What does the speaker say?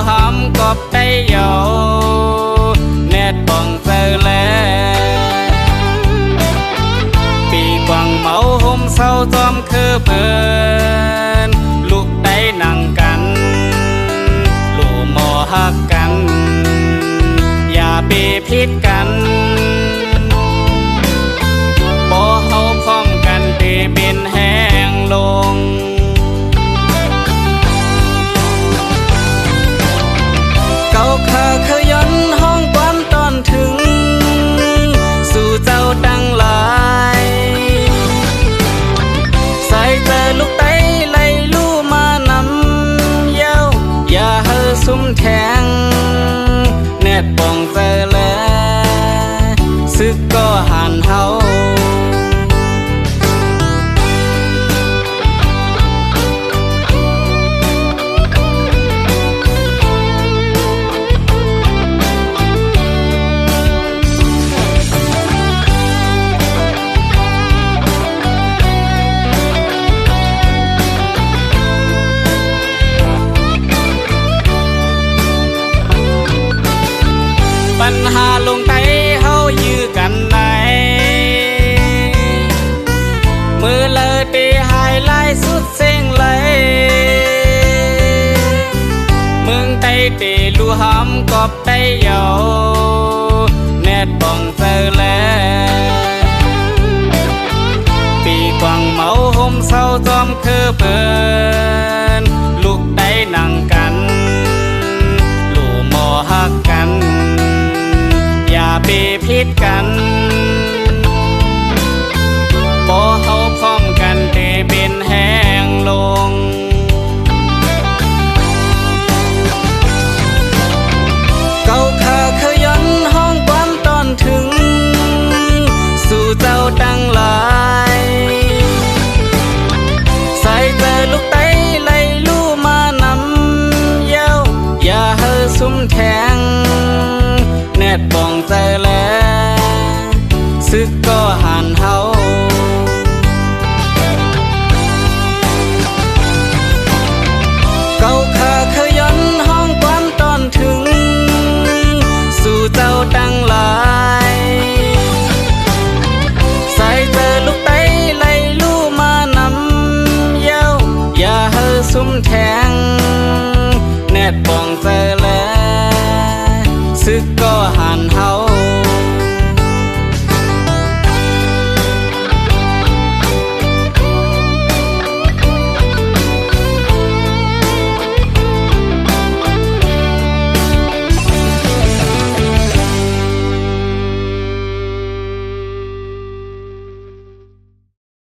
หำกอบได้เยาแนดป่องเจอแลปีกวางเมาห่มเศร้าจอมคือเปินลูกได้นั่งกันลูกหมอหักกันอย่าเปพิษกันบ่เฮาพร้อมกันเปเป็นแห้งลงเก่าข้าเคยย้อนห้องความตอนถึงสู่เจ้าตั้งหลายใส่เจอลูกไตไล่ลู่มานำเย้าอย่าเฮอซุ่มแทงแนดป่องเจอแลซึกก็หันเฮาปัญหาลงไตเฮายื้อกันไหนมือเลอตีหายลายสุดเส้งไหลมึงไตตีลู่หำกอบได้เยาแนดป่องเจอแลปีกวางเมาห่มเศร้าจอมคือเปินลูกได้นั่งกันลู่หมอหักกันอย่าเปพิษกันบ่เฮาพร้อมกันเตเป็นแห้งลงเก่าข้าเคยย้อนห้องความตอนถึงสู่เจ้าตั้งหลายใส่เจอลูกไตไล่ลู่มานำเย้าอย่าเฮอซุ่มแทงแนดป่องใจแลซึกก็หันเฮาเก่าข้าเคยย้อนห้องความตอนถึงสู่เจ้าตั้งหลายใส่เจอลูกไตไล่ลู่มานำเย้าอย่าเฮอซุ่มแทงแนดป่องใจ